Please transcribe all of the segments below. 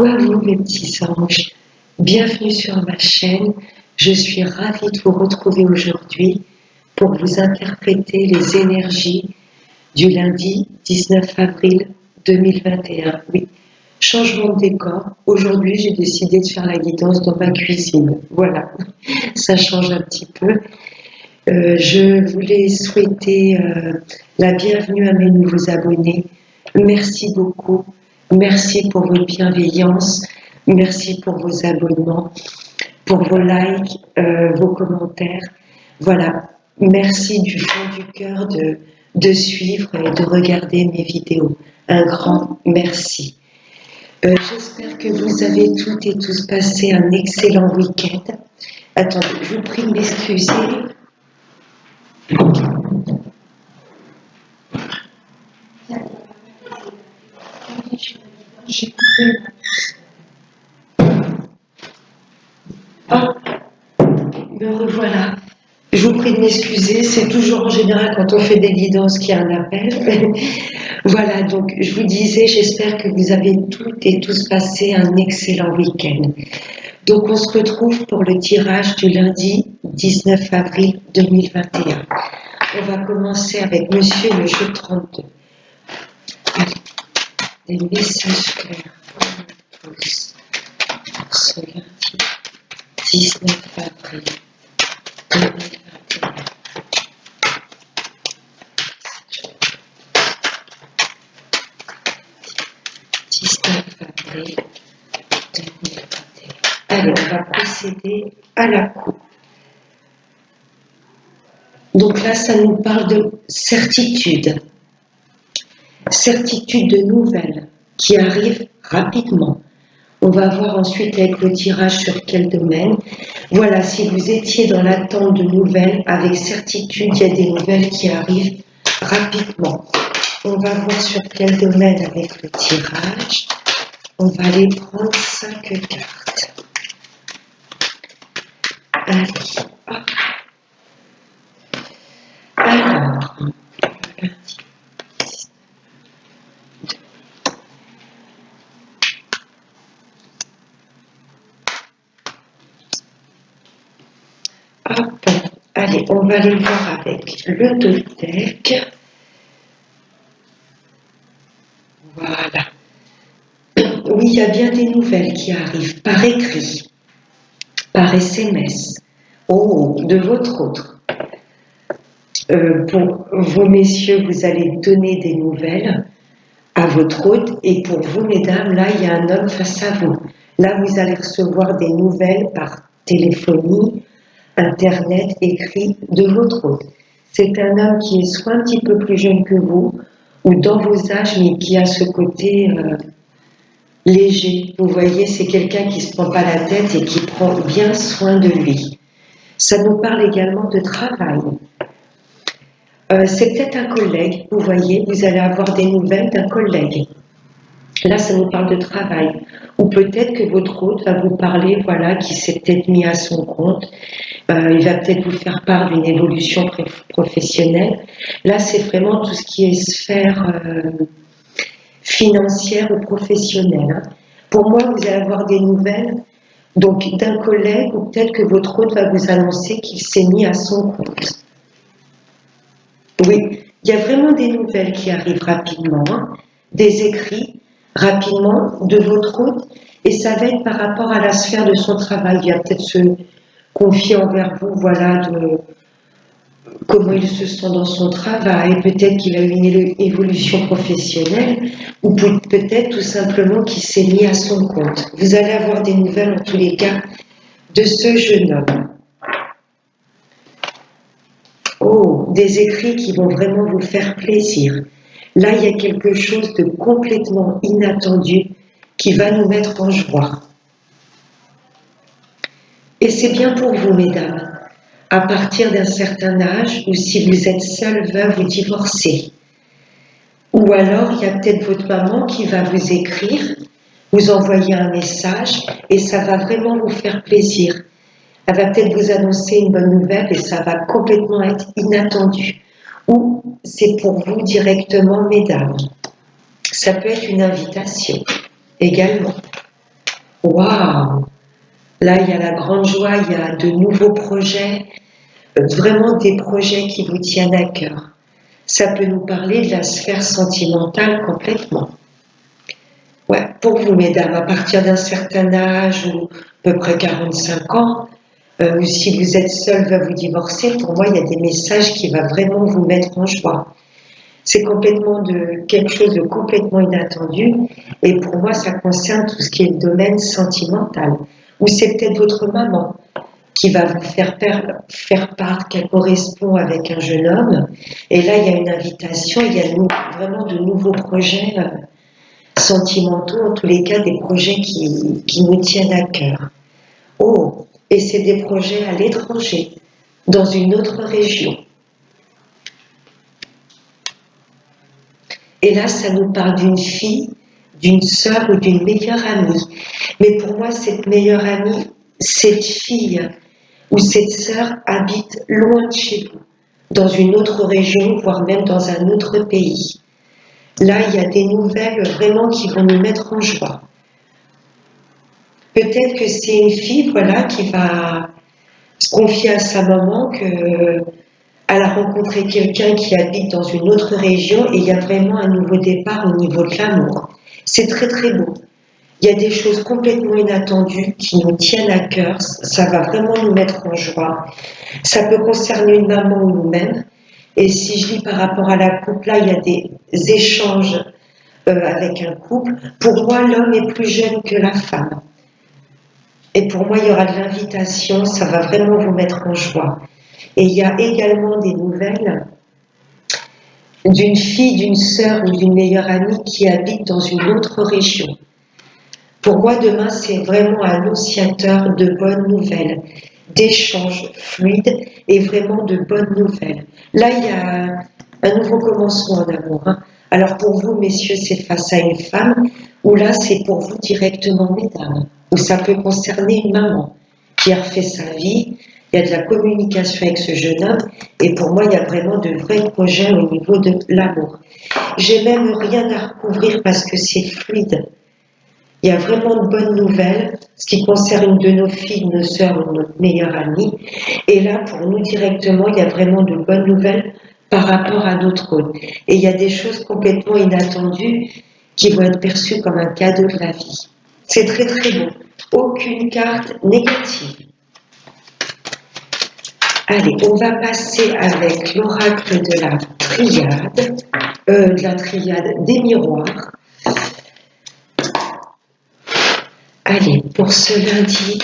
Coucou à vous mes petits anges, bienvenue sur ma chaîne. Je suis ravie de vous retrouver aujourd'hui pour vous interpréter les énergies du lundi 19 avril 2021. Oui, changement de décor. Aujourd'hui, j'ai décidé de faire la guidance dans ma cuisine. Voilà, ça change un petit peu. Je voulais souhaiter la bienvenue à mes nouveaux abonnés. Merci beaucoup. Merci pour votre bienveillance. Merci pour vos abonnements, pour vos likes, vos commentaires. Voilà. Merci du fond du cœur de suivre et de regarder mes vidéos. Un grand merci. J'espère que vous avez toutes et tous passé un excellent week-end. Attendez, je vous prie de m'excuser. Oh, me revoilà. Je vous prie de m'excuser, c'est toujours en général quand on fait des guidances qu'il y a un appel. Voilà, donc je vous disais, j'espère que vous avez toutes et tous passé un excellent week-end. Donc on se retrouve pour le tirage du lundi 19 avril 2021. On va commencer avec Monsieur le jeu 32. Allez, des messages clairs pour tous ce lundi 19 avril 2021. 19 avril 2021. Allez, on va procéder à la coupe. Donc là, ça nous parle de certitude. Certitude de nouvelles qui arrivent rapidement. On va voir ensuite avec le tirage sur quel domaine. Voilà, si vous étiez dans l'attente de nouvelles, avec certitude, il y a des nouvelles qui arrivent rapidement. On va voir sur quel domaine avec le tirage. On va aller prendre 5 cartes. Allez, hop. Alors, hop. Allez, on va aller voir avec le Toltec. Voilà. Oui, il y a bien des nouvelles qui arrivent par écrit, par SMS. Oh, de votre autre. Pour vous, messieurs, vous allez donner des nouvelles à votre hôte. Et pour vous, mesdames, là, il y a un homme face à vous. Là, vous allez recevoir des nouvelles par téléphonie, Internet, écrit de votre hôte. C'est un homme qui est soit un petit peu plus jeune que vous, ou dans vos âges, mais qui a ce côté léger. Vous voyez, c'est quelqu'un qui ne se prend pas la tête et qui prend bien soin de lui. Ça nous parle également de travail. C'est peut-être un collègue, vous voyez, vous allez avoir des nouvelles d'un collègue. Là, ça nous parle de travail. Ou peut-être que votre hôte va vous parler, voilà, qui s'est peut-être mis à son compte. Il va peut-être vous faire part d'une évolution professionnelle. Là, c'est vraiment tout ce qui est sphère financière ou professionnelle. Hein. Pour moi, vous allez avoir des nouvelles donc d'un collègue ou peut-être que votre hôte va vous annoncer qu'il s'est mis à son compte. Oui, il y a vraiment des nouvelles qui arrivent rapidement, hein, des écrits rapidement de votre hôte, et ça va être par rapport à la sphère de son travail. Il va peut-être se confier envers vous, voilà, de comment il se sent dans son travail, peut-être qu'il a eu une évolution professionnelle, ou peut-être tout simplement qu'il s'est mis à son compte. Vous allez avoir des nouvelles en tous les cas de ce jeune homme. Oh, des écrits qui vont vraiment vous faire plaisir. Là, il y a quelque chose de complètement inattendu qui va nous mettre en joie. Et c'est bien pour vous, mesdames, à partir d'un certain âge, ou si vous êtes seule, veuve ou divorcée. Ou alors, il y a peut-être votre maman qui va vous écrire, vous envoyer un message, et ça va vraiment vous faire plaisir. Elle va peut-être vous annoncer une bonne nouvelle et ça va complètement être inattendu. Ou c'est pour vous directement, mesdames. Ça peut être une invitation également. Waouh! Là, il y a la grande joie, il y a de nouveaux projets, vraiment des projets qui vous tiennent à cœur. Ça peut nous parler de la sphère sentimentale complètement. Ouais, pour vous, mesdames, à partir d'un certain âge, ou à peu près 45 ans, ou si vous êtes seul, va vous divorcer, pour moi, il y a des messages qui vont vraiment vous mettre en joie. C'est complètement de quelque chose de complètement inattendu, et pour moi, ça concerne tout ce qui est le domaine sentimental. Ou c'est peut-être votre maman qui va vous faire part qu'elle correspond avec un jeune homme, et là, il y a une invitation, il y a vraiment de nouveaux projets sentimentaux, en tous les cas, des projets qui nous tiennent à cœur. Oh, et c'est des projets à l'étranger, dans une autre région. Et là, ça nous parle d'une fille, d'une sœur ou d'une meilleure amie. Mais pour moi, cette meilleure amie, cette fille ou cette sœur habite loin de chez vous, dans une autre région, voire même dans un autre pays. Là, il y a des nouvelles vraiment qui vont nous mettre en joie. Peut-être que c'est une fille, voilà, qui va se confier à sa maman qu'elle a rencontré quelqu'un qui habite dans une autre région et il y a vraiment un nouveau départ au niveau de l'amour. C'est très très beau. Il y a des choses complètement inattendues qui nous tiennent à cœur. Ça va vraiment nous mettre en joie. Ça peut concerner une maman ou nous-mêmes. Et si je lis par rapport à la couple, là, il y a des échanges avec un couple. Pour moi, l'homme est plus jeune que la femme. Et pour moi, il y aura de l'invitation, ça va vraiment vous mettre en joie. Et il y a également des nouvelles d'une fille, d'une sœur ou d'une meilleure amie qui habite dans une autre région. Pour moi, demain, c'est vraiment annonciateur de bonnes nouvelles, d'échanges fluides et vraiment de bonnes nouvelles. Là, il y a un nouveau commencement en amour. Alors pour vous, messieurs, c'est face à une femme, ou là, c'est pour vous directement, mesdames, ou ça peut concerner une maman qui a refait sa vie, il y a de la communication avec ce jeune homme, et pour moi, il y a vraiment de vrais projets au niveau de l'amour. J'ai même rien à recouvrir parce que c'est fluide. Il y a vraiment de bonnes nouvelles, ce qui concerne une de nos filles, nos sœurs ou notre meilleure amie. Et là, pour nous directement, il y a vraiment de bonnes nouvelles par rapport à notre rôle. Et il y a des choses complètement inattendues qui vont être perçues comme un cadeau de la vie. C'est très très beau. Aucune carte négative. Allez, on va passer avec l'oracle de la triade des miroirs. Allez, pour ce lundi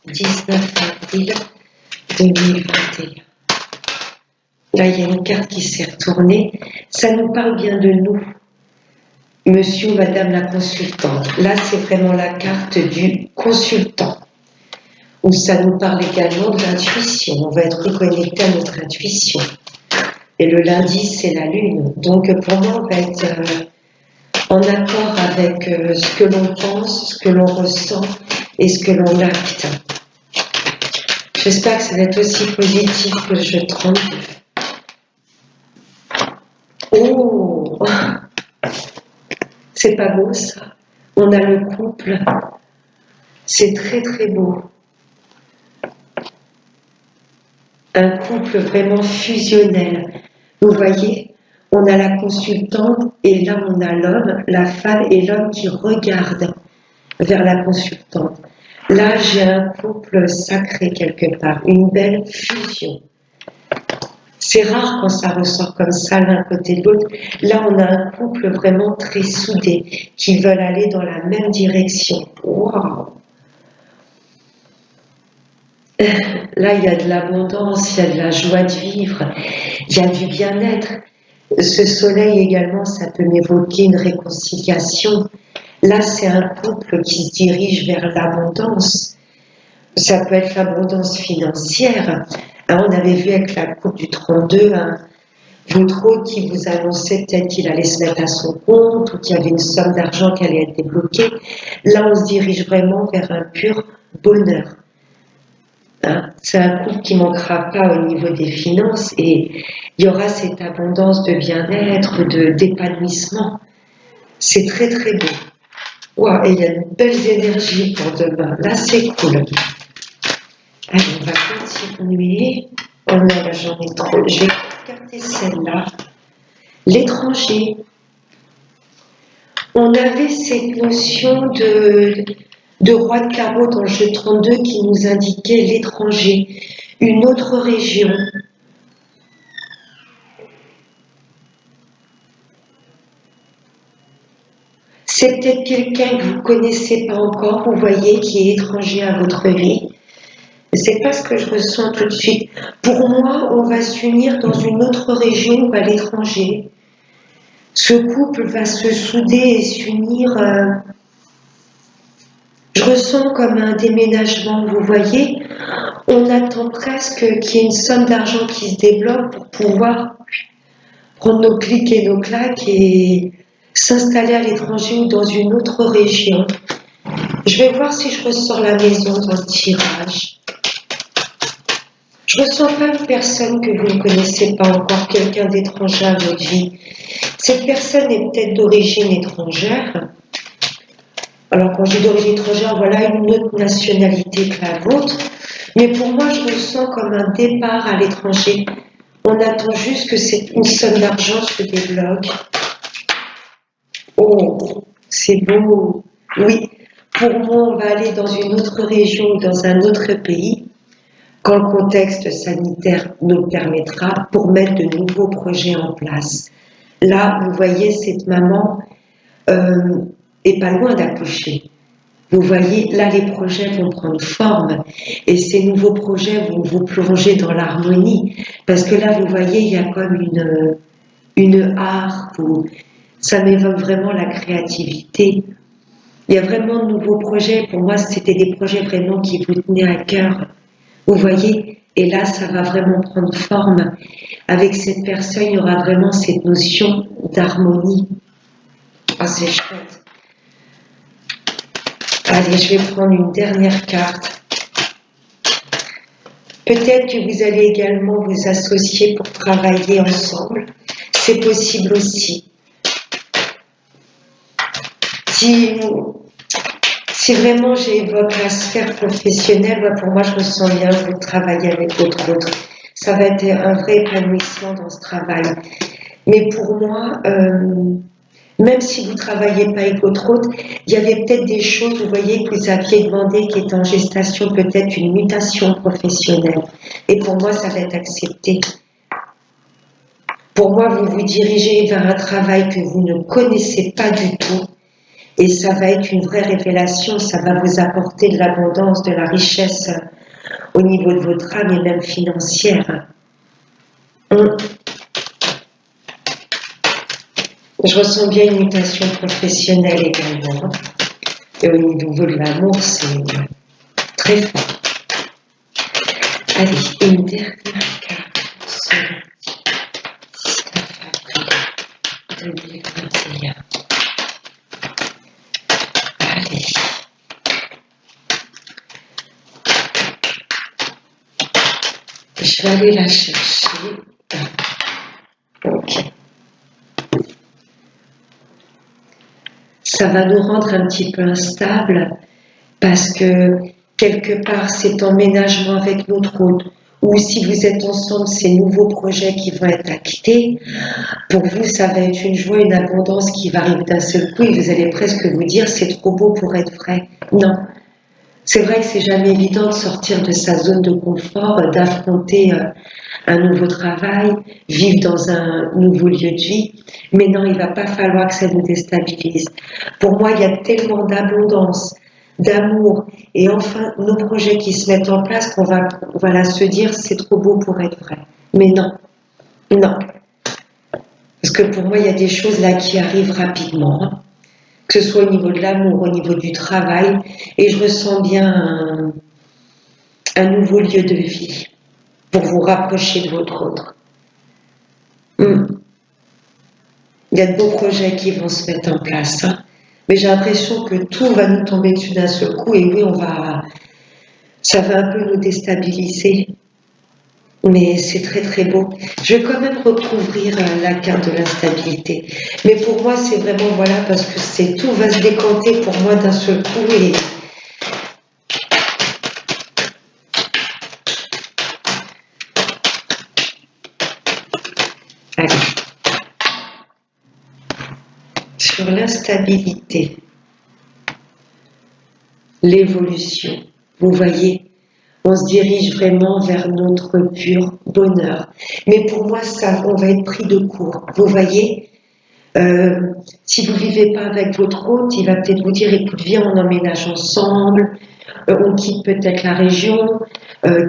19 avril 2021. Là, il y a une carte qui s'est retournée. Ça nous parle bien de nous, monsieur ou madame la consultante. Là, c'est vraiment la carte du consultant. Où ça nous parle également de l'intuition. On va être reconnecté à notre intuition. Et le lundi, c'est la lune. Donc, pour moi, on va être en accord avec ce que l'on pense, ce que l'on ressent et ce que l'on acte. J'espère que ça va être aussi positif que le jeu 32. Oh, c'est pas beau ça. On a le couple. C'est très très beau. Un couple vraiment fusionnel. Vous voyez, on a la consultante et là on a l'homme, la femme et l'homme qui regardent vers la consultante. Là, j'ai un couple sacré quelque part, une belle fusion. C'est rare quand ça ressort comme ça l'un côté de l'autre. Là, on a un couple vraiment très soudé, qui veulent aller dans la même direction. Waouh! Là, il y a de l'abondance, il y a de la joie de vivre, il y a du bien-être. Ce soleil également, ça peut m'évoquer une réconciliation. Là, c'est un couple qui se dirige vers l'abondance. Ça peut être l'abondance financière. On avait vu avec la coupe du 32, votre hôte qui vous annonçait peut-être qu'il allait se mettre à son compte ou qu'il y avait une somme d'argent qui allait être débloquée. Là, on se dirige vraiment vers un pur bonheur. C'est un couple qui ne manquera pas au niveau des finances et il y aura cette abondance de bien-être, d'épanouissement. C'est très très beau. Wow, et il y a de belles énergies pour demain. Là, c'est cool. Allez, on va continuer. Oh non, là, j'en ai trop. Je vais regarder celle-là. L'étranger. On avait cette notion de roi de carreau dans le jeu 32 qui nous indiquait l'étranger, une autre région. C'est peut-être quelqu'un que vous ne connaissez pas encore, vous voyez, qui est étranger à votre vie. C'est pas ce que je ressens tout de suite. Pour moi, on va s'unir dans une autre région ou à l'étranger. Ce couple va se souder et s'unir. Je ressens comme un déménagement, vous voyez. On attend presque qu'il y ait une somme d'argent qui se débloque pour pouvoir prendre nos clics et nos claques et s'installer à l'étranger ou dans une autre région. Je vais voir si je ressors la maison dans le tirage. Je ne ressens pas une personne que vous ne connaissez pas encore, quelqu'un d'étranger à votre vie. Cette personne est peut-être d'origine étrangère. Alors quand je dis d'origine étrangère, voilà une autre nationalité que la vôtre. Mais pour moi, je ressens comme un départ à l'étranger. On attend juste que une somme d'argent se débloque. Oh, c'est beau. Oui, pour moi, on va aller dans une autre région ou dans un autre pays quand le contexte sanitaire nous le permettra pour mettre de nouveaux projets en place. Là, vous voyez, cette maman est pas loin d'accoucher. Vous voyez, là, les projets vont prendre forme et ces nouveaux projets vont vous plonger dans l'harmonie parce que là, vous voyez, il y a comme une harpe où ça m'évoque vraiment la créativité. Il y a vraiment de nouveaux projets. Pour moi, c'était des projets vraiment qui vous tenaient à cœur. Vous voyez, et là, ça va vraiment prendre forme. Avec cette personne, il y aura vraiment cette notion d'harmonie. Ah, c'est chouette. Allez, je vais prendre une dernière carte. Peut-être que vous allez également vous associer pour travailler ensemble. C'est possible aussi. Si vraiment j'évoque la sphère professionnelle, pour moi, je ressens bien que vous travaillez avec votre autre. Ça va être un vrai épanouissement dans ce travail. Mais pour moi, même si vous ne travaillez pas avec votre autre, il y avait peut-être des choses, vous voyez, que vous aviez demandé qui étaient en gestation, peut-être une mutation professionnelle. Et pour moi, ça va être accepté. Pour moi, vous vous dirigez vers un travail que vous ne connaissez pas du tout. Et ça va être une vraie révélation, ça va vous apporter de l'abondance, de la richesse au niveau de votre âme et même financière. Je ressens bien une mutation professionnelle également. Et au niveau de l'amour, c'est très fort. Allez, une dernière carte pour ce 19 avril 2021. Allez. Je vais aller la chercher. Ok. Ça va nous rendre un petit peu instables parce que quelque part cet emménagement avec notre autre ou si vous êtes ensemble, ces nouveaux projets qui vont être actés, pour vous ça va être une joie, une abondance qui va arriver d'un seul coup et vous allez presque vous dire c'est trop beau pour être vrai. Non, c'est vrai que c'est jamais évident de sortir de sa zone de confort, d'affronter un nouveau travail, vivre dans un nouveau lieu de vie. Mais non, il ne va pas falloir que ça nous déstabilise. Pour moi, il y a tellement d'abondance, d'amour, et enfin nos projets qui se mettent en place qu'on va voilà, se dire c'est trop beau pour être vrai. Mais non, non. Parce que pour moi, il y a des choses là qui arrivent rapidement, hein. Que ce soit au niveau de l'amour, au niveau du travail, et je ressens bien un nouveau lieu de vie pour vous rapprocher de votre autre. Il y a de beaux projets qui vont se mettre en place, hein. Mais j'ai l'impression que tout va nous tomber dessus d'un seul coup et oui, ça va un peu nous déstabiliser. Mais c'est très très beau. Je vais quand même recouvrir la carte de l'instabilité. Mais pour moi, c'est vraiment, voilà, parce que c'est tout va se décanter pour moi d'un seul coup. Et allez, sur l'instabilité, l'évolution, vous voyez, on se dirige vraiment vers notre pur bonheur. Mais pour moi, ça, on va être pris de court. Vous voyez, si vous ne vivez pas avec votre hôte, il va peut-être vous dire, écoute, viens, on emménage ensemble, on quitte peut-être la région,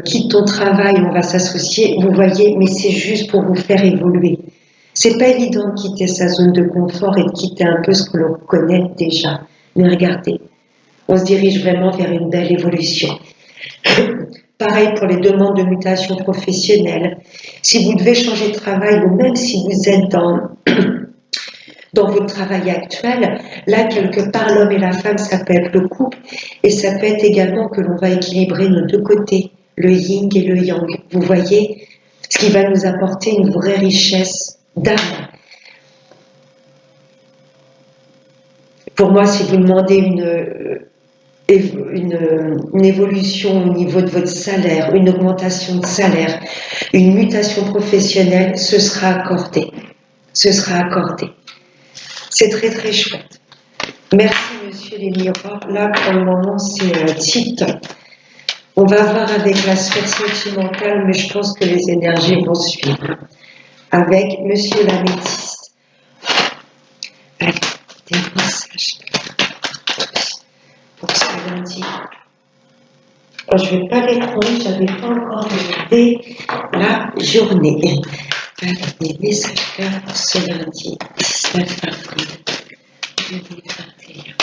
quitte ton travail, on va s'associer. Vous voyez, mais c'est juste pour vous faire évoluer. C'est pas évident de quitter sa zone de confort et de quitter un peu ce que l'on connaît déjà. Mais regardez, on se dirige vraiment vers une belle évolution. Pareil pour les demandes de mutation professionnelle. Si vous devez changer de travail ou même si vous êtes dans votre travail actuel, là, quelque part, l'homme et la femme, ça peut être le couple et ça peut être également que l'on va équilibrer nos deux côtés, le yin et le yang. Vous voyez, ce qui va nous apporter une vraie richesse d'âme. Pour moi, si vous demandez une évolution au niveau de votre salaire, une augmentation de salaire, une mutation professionnelle, ce sera accordé. Ce sera accordé. C'est très très chouette. Merci Monsieur les miroirs. Là pour le moment c'est tip top. On va voir avec la sphère sentimentale, mais je pense que les énergies vont suivre. Avec Monsieur l'améthyste. Allez, des messages pour ce lundi. Oh, je ne vais pas les prendre, je n'avais pas encore regardé la journée. Allez, des messages pour ce lundi 19 avril 2021.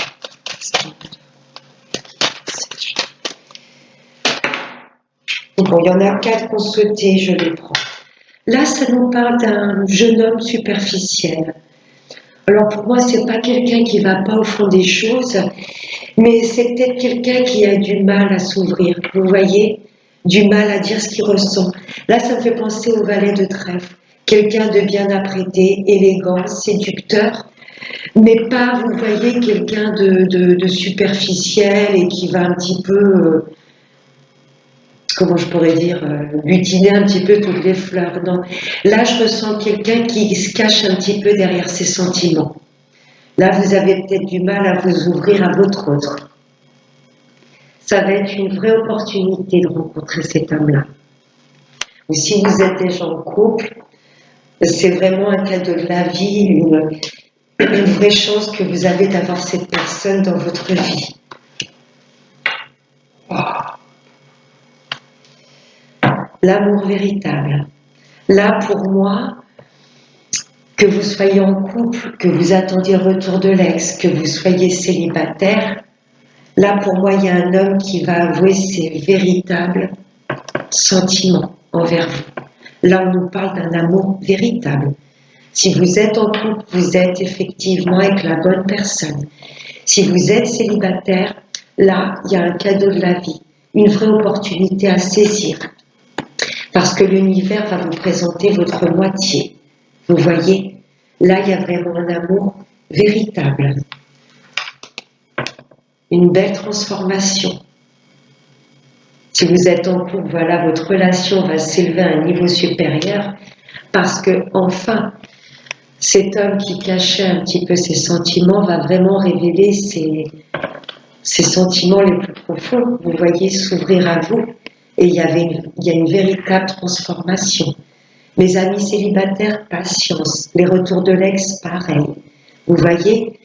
Bon, il y en a 4 qu'on sauté, je les prends. Là, ça nous parle d'un jeune homme superficiel. Alors pour moi, c'est pas quelqu'un qui va pas au fond des choses, mais c'est peut-être quelqu'un qui a du mal à s'ouvrir. Vous voyez, du mal à dire ce qu'il ressent. Là, ça me fait penser au valet de trèfle. Quelqu'un de bien apprêté, élégant, séducteur, mais pas, vous voyez, quelqu'un de superficiel et qui va un petit peu, comment je pourrais dire, butiner un petit peu toutes les fleurs. Non. Là, je ressens quelqu'un qui se cache un petit peu derrière ses sentiments. Là, vous avez peut-être du mal à vous ouvrir à votre autre. Ça va être une vraie opportunité de rencontrer cet homme-là. Ou si vous êtes déjà en couple, c'est vraiment un cadeau de la vie, une vraie chance que vous avez d'avoir cette personne dans votre vie. Wow. L'amour véritable. Là, pour moi, que vous soyez en couple, que vous attendiez le retour de l'ex, que vous soyez célibataire, là, pour moi, il y a un homme qui va avouer ses véritables sentiments envers vous. Là, on nous parle d'un amour véritable. Si vous êtes en couple, vous êtes effectivement avec la bonne personne. Si vous êtes célibataire, là, il y a un cadeau de la vie, une vraie opportunité à saisir. Parce que l'univers va vous présenter votre moitié. Vous voyez, là, il y a vraiment un amour véritable. Une belle transformation. Si vous êtes en couple, voilà, votre relation va s'élever à un niveau supérieur parce que, enfin, cet homme qui cachait un petit peu ses sentiments va vraiment révéler ses sentiments les plus profonds. Vous voyez, s'ouvrir à vous et il y a une véritable transformation. Mes amis célibataires, patience. Les retours de l'ex, pareil. Vous voyez,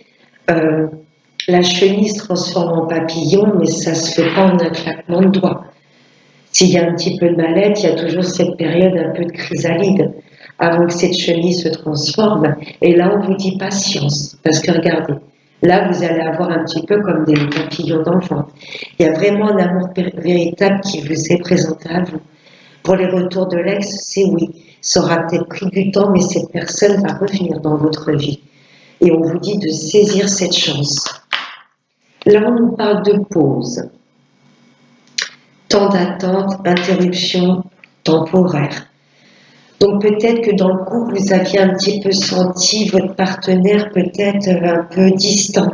la chenille se transforme en papillon, mais ça se fait pas en un claquement de doigts. S'il y a un petit peu de mal-être, il y a toujours cette période un peu de chrysalide avant que cette chenille se transforme. Et là, on vous dit patience, parce que regardez, là, vous allez avoir un petit peu comme des papillons d'enfant. Il y a vraiment un amour véritable qui vous est présenté à vous. Pour les retours de l'ex, c'est oui. Ça aura peut-être pris du temps, mais cette personne va revenir dans votre vie. Et on vous dit de saisir cette chance. Là, on nous parle de pause. Temps d'attente, interruption, temporaire. Donc peut-être que dans le couple, vous aviez un petit peu senti votre partenaire peut-être un peu distant.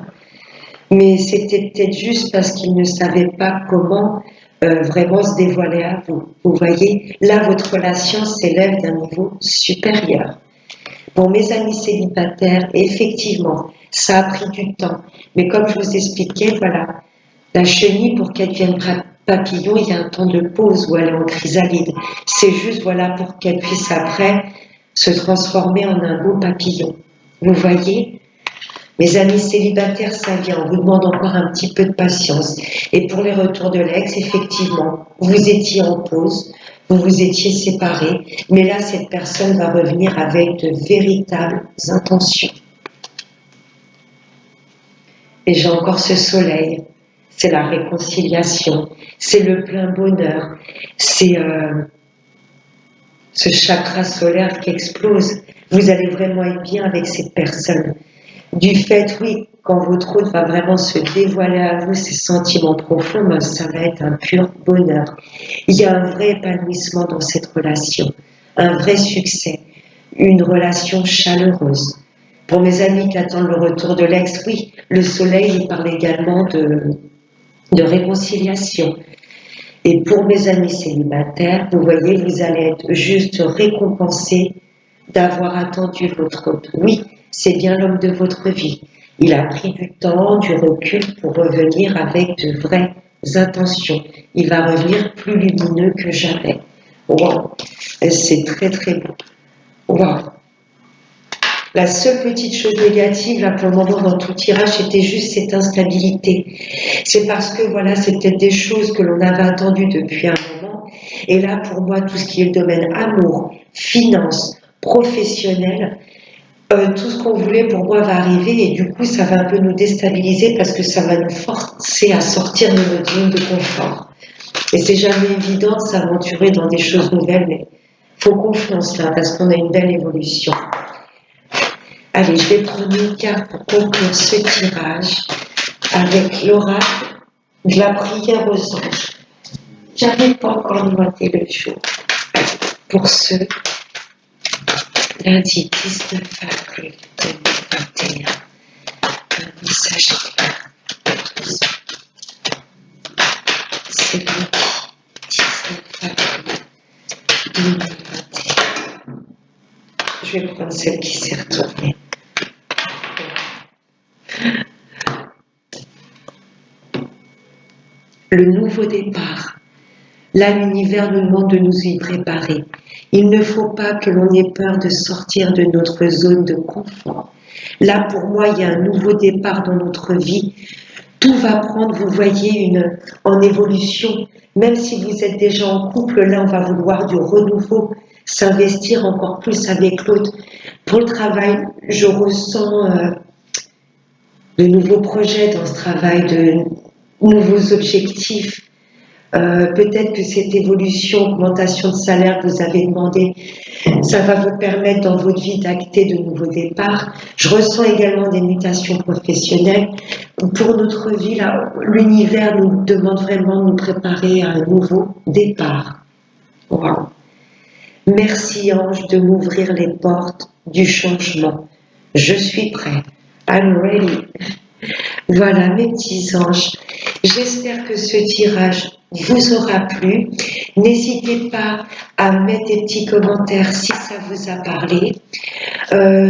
Mais c'était peut-être juste parce qu'il ne savait pas comment vraiment se dévoiler à vous. Vous voyez, là, votre relation s'élève d'un niveau supérieur. Pour mes amis célibataires, effectivement, ça a pris du temps. Mais comme je vous expliquais, voilà, la chenille, pour qu'elle devienne papillon, il y a un temps de pause où elle est en chrysalide. C'est juste, voilà, pour qu'elle puisse après se transformer en un beau papillon. Vous voyez ? Mes amis célibataires, ça vient, on vous demande encore un petit peu de patience. Et pour les retours de l'ex, effectivement, vous étiez en pause, vous vous étiez séparés, mais là, cette personne va revenir avec de véritables intentions. Et j'ai encore ce soleil, c'est la réconciliation, c'est le plein bonheur, c'est ce chakra solaire qui explose. Vous allez vraiment être bien avec cette personne. Du fait, oui, quand votre autre va vraiment se dévoiler à vous ses sentiments profonds, ben, ça va être un pur bonheur. Il y a un vrai épanouissement dans cette relation, un vrai succès, une relation chaleureuse. Pour mes amis qui attendent le retour de l'ex, oui, le soleil, il parle également de réconciliation. Et pour mes amis célibataires, vous voyez, vous allez être juste récompensés d'avoir attendu votre autre. Oui, c'est bien l'homme de votre vie. Il a pris du temps, du recul pour revenir avec de vraies intentions. Il va revenir plus lumineux que jamais. Wow, c'est très très beau. Wow. La seule petite chose négative, là, pour le moment, dans tout tirage, c'était juste cette instabilité. C'est parce que, voilà, c'est peut-être des choses que l'on avait attendues depuis un moment. Et là, pour moi, tout ce qui est le domaine amour, finance, professionnel, tout ce qu'on voulait pour moi va arriver et du coup, ça va un peu nous déstabiliser parce que ça va nous forcer à sortir de notre zone de confort. Et c'est jamais évident de s'aventurer dans des choses nouvelles, mais il faut confiance là parce qu'on a une belle évolution. Allez, je vais prendre une carte pour conclure ce tirage avec l'oracle de la prière aux anges. J'arrive pas encore noté le jour. Pour ce lundi 19 avril 2021, un message clair. C'est lundi 19 avril 2021. Je vais prendre celle qui s'est retournée. Le nouveau départ. Là, l'univers nous demande de nous y préparer. Il ne faut pas que l'on ait peur de sortir de notre zone de confort. Là, pour moi, il y a un nouveau départ dans notre vie. Tout va prendre, vous voyez, en évolution. Même si vous êtes déjà en couple, là, on va vouloir du renouveau, s'investir encore plus avec l'autre. Pour le travail, je ressens de nouveaux projets dans ce travail, de nouveaux objectifs. Peut-être que cette évolution, augmentation de salaire que vous avez demandé, ça va vous permettre dans votre vie d'acter de nouveaux départs. Je ressens également des mutations professionnelles. Pour notre vie, là, l'univers nous demande vraiment de nous préparer à un nouveau départ. Wow. Merci ange de m'ouvrir les portes du changement. Je suis prêt. I'm ready. Voilà mes petits anges. J'espère que ce tirage vous aura plu. N'hésitez pas à mettre des petits commentaires si ça vous a parlé.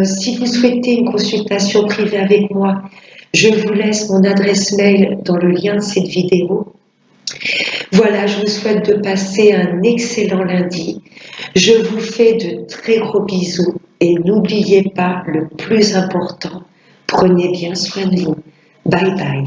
Si vous souhaitez une consultation privée avec moi, je vous laisse mon adresse mail dans le lien de cette vidéo. Voilà, je vous souhaite de passer un excellent lundi. Je vous fais de très gros bisous et n'oubliez pas le plus important, prenez bien soin de vous. Bye bye.